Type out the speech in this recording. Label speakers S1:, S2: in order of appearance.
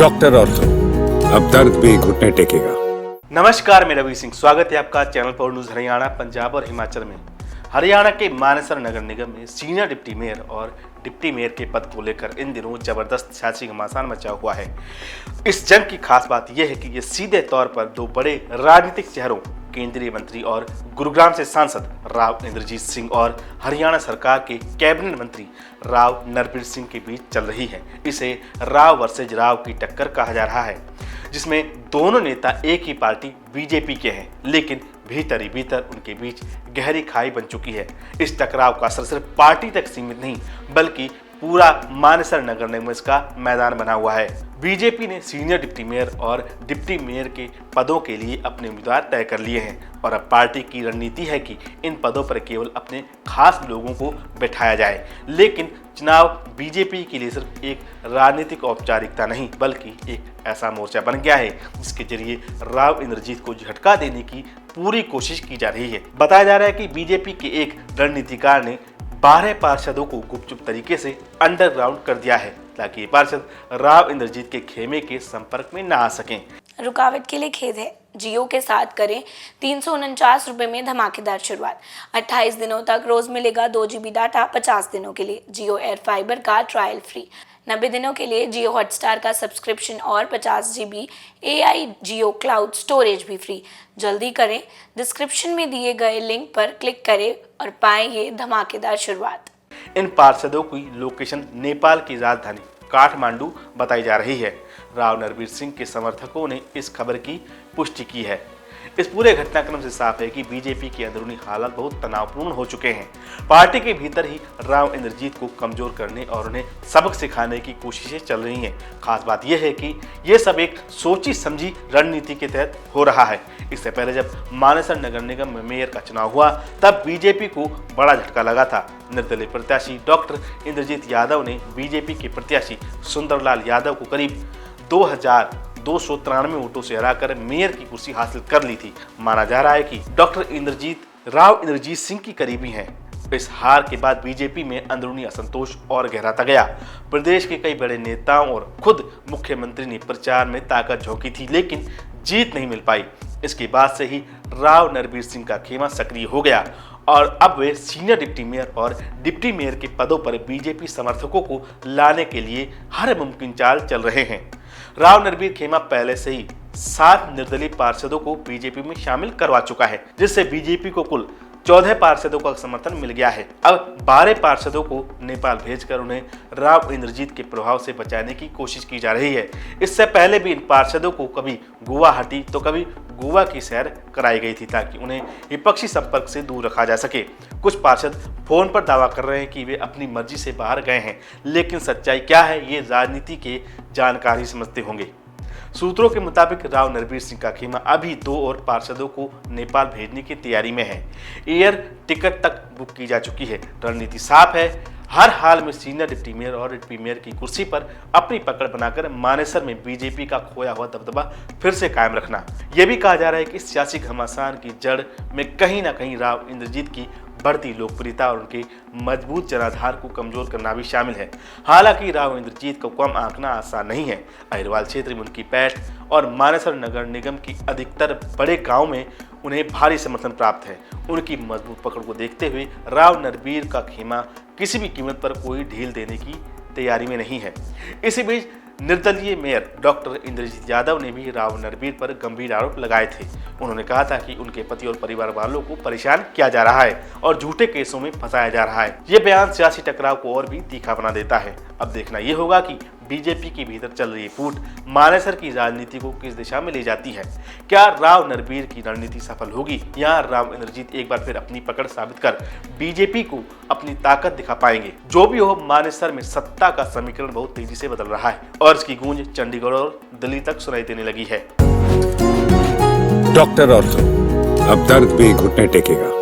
S1: Doctor ortho, अब दर्द भी घुटने टेकेगा।
S2: नमस्कार, मैं रवि सिंह। स्वागत है आपका चैनल पर न्यूज हरियाणा, पंजाब और हिमाचल में। हरियाणा के मानेसर नगर निगम में सीनियर डिप्टी मेयर और डिप्टी मेयर के पद को लेकर इन दिनों जबरदस्त सियासी घमासान मचा हुआ है। इस जंग की खास बात यह है कि ये सीधे तौर पर दो बड़े राजनीतिक चेहरों, केंद्रीय मंत्री और गुरुग्राम से सांसद राव इंद्रजीत सिंह और हरियाणा सरकार के कैबिनेट मंत्री राव नरबीर सिंह के बीच चल रही है। इसे राव वर्सेज राव की टक्कर कहा जा रहा है, जिसमें दोनों नेता एक ही पार्टी बीजेपी के हैं, लेकिन भीतर ही भीतर उनके बीच गहरी खाई बन चुकी है। इस टकराव का असर सिर्फ पार्टी तक सीमित नहीं, बल्कि पूरा मानेसर नगर निगम इसका मैदान बना हुआ है। बीजेपी ने सीनियर डिप्टी मेयर और डिप्टी मेयर के पदों के लिए अपने उम्मीदवार तय कर लिए हैं और अब पार्टी की रणनीति है कि इन पदों पर केवल अपने खास लोगों को बैठाया जाए। लेकिन चुनाव बीजेपी के लिए सिर्फ एक राजनीतिक औपचारिकता नहीं, बल्कि एक ऐसा मोर्चा बन गया है जिसके जरिए राव इंद्रजीत को झटका देने की पूरी कोशिश की जा रही है। बताया जा रहा है कि बीजेपी के एक रणनीतिकार ने 12 पार्षदों को गुपचुप तरीके से अंडरग्राउंड कर दिया है ताकि ये पार्षद राव इंद्रजीत के खेमे के संपर्क में न आ सकें।
S3: रुकावट के लिए खेद है। जियो के साथ करें 349 रुपए में धमाकेदार शुरुआत। 28 दिनों तक रोज मिलेगा 2 GB डाटा 50 दिनों के लिए। जियो एयर फाइबर का ट्रायल फ्री। 90 दिनों के लिए जियो हॉटस्टार का सब्सक्रिप्शन और 50 GB AI जियो क्लाउड स्टोरेज भी फ्री। जल्दी करें, डिस्क्रिप्शन में दिए गए लिंक पर क्लिक करें और पाएं ये धमाकेदार शुरुआत।
S2: इन पार्षदों की लोकेशन नेपाल की राजधानी काठमांडू बताई जा रही है। राव नरबीर सिंह के समर्थकों ने इस खबर की पुष्टि की है। इस पूरे घटनाक्रम से साफ है कि बीजेपी के अंदरूनी हालात बहुत तनावपूर्ण हो चुके हैं। पार्टी के भीतर ही राव इंद्रजीत को कमजोर करने और उन्हें सबक सिखाने की कोशिशें चल रही हैं। खास बात यह है कि यह सब एक सोची समझी रणनीति के तहत हो रहा है। इससे पहले जब मानेसर नगर निगम में मेयर का चुनाव हुआ, तब बीजेपी को बड़ा झटका लगा था। निर्दलीय प्रत्याशी डॉक्टर इंद्रजीत यादव ने बीजेपी के प्रत्याशी सुंदरलाल यादव को करीब 2293 वोटों से हराकर मेयर की कुर्सी हासिल कर ली थी। माना जा रहा है कि डॉक्टर इंद्रजीत राव इंद्रजीत सिंह की करीबी हैं। इस हार के बाद बीजेपी में अंदरूनी असंतोष और गहराता गया। प्रदेश के कई बड़े नेताओं और खुद मुख्यमंत्री ने प्रचार में ताकत झोंकी थी, लेकिन जीत नहीं मिल पाई। इसके बाद से ही राव नरबीर सिंह का खेमा सक्रिय हो गया और अब वे सीनियर डिप्टी मेयर और डिप्टी मेयर के पदों पर बीजेपी समर्थकों को लाने के लिए हर मुमकिन चाल चल रहे हैं। राव नरबीर खेमा पहले से ही 7 निर्दलीय पार्षदों को बीजेपी में शामिल करवा चुका है, जिससे बीजेपी को कुल 14 पार्षदों का समर्थन मिल गया है। अब 12 पार्षदों को नेपाल भेजकर उन्हें राव इंद्रजीत के प्रभाव से बचाने की कोशिश की जा रही है। इससे पहले भी इन पार्षदों को कभी गुवाहाटी तो कभी गोवा की सैर कराई गई थी ताकि उन्हें विपक्षी संपर्क से दूर रखा जा सके। कुछ पार्षद फोन पर दावा कर रहे हैं कि वे अपनी मर्जी से बाहर गए हैं, लेकिन सच्चाई क्या है ये राजनीति के जानकार ही समझते होंगे। सूत्रों के मुताबिक राव नरबीर सिंह का खेमा अभी 2 और पार्षदों को नेपाल भेजने की तैयारी में है। एयर टिकट तक बुक की जा चुकी है। रणनीति साफ है, हर हाल में सीनियर डिप्टी मेयर और डिप्टी मेयर की कुर्सी पर अपनी पकड़ बनाकर मानेसर में बीजेपी का खोया हुआ दबदबा फिर से कायम रखना। यह भी कहा जा रहा है कि सियासी घमासान की जड़ में कहीं ना कहीं राव इंद्रजीत की बढ़ती लोकप्रियता और उनके मजबूत जनाधार को कमजोर करना भी शामिल है। हालांकि राव इंद्रजीत को कम आंकना आसान नहीं है। अहिरवाल क्षेत्र में उनकी पैठ और मानेसर नगर निगम की अधिकतर बड़े गांव में उन्हें भारी समर्थन प्राप्त है। उनकी मजबूत पकड़ को देखते हुए राव नरबीर का खेमा किसी भी कीमत पर कोई ढील देने की तैयारी में नहीं है। इसी बीच निर्दलीय मेयर डॉक्टर इंद्रजीत यादव ने भी राव नरबीर पर गंभीर आरोप लगाए थे। उन्होंने कहा था कि उनके पति और परिवार वालों को परेशान किया जा रहा है और झूठे केसों में फंसाया जा रहा है। ये बयान सियासी टकराव को और भी तीखा बना देता है। अब देखना यह होगा कि बीजेपी के भीतर चल रही फूट मानेसर की राजनीति को किस दिशा में ले जाती है। क्या राव नरबीर की रणनीति सफल होगी या राव इंद्रजीत एक बार फिर अपनी पकड़ साबित कर बीजेपी को अपनी ताकत दिखा पाएंगे। जो भी हो, मानेसर में सत्ता का समीकरण बहुत तेजी से बदल रहा है और इसकी गूंज चंडीगढ़ और दिल्ली तक सुनाई देने लगी है।
S1: डॉक्टर ऑर्थो, अब दर्द भी घुटने टेकेगा।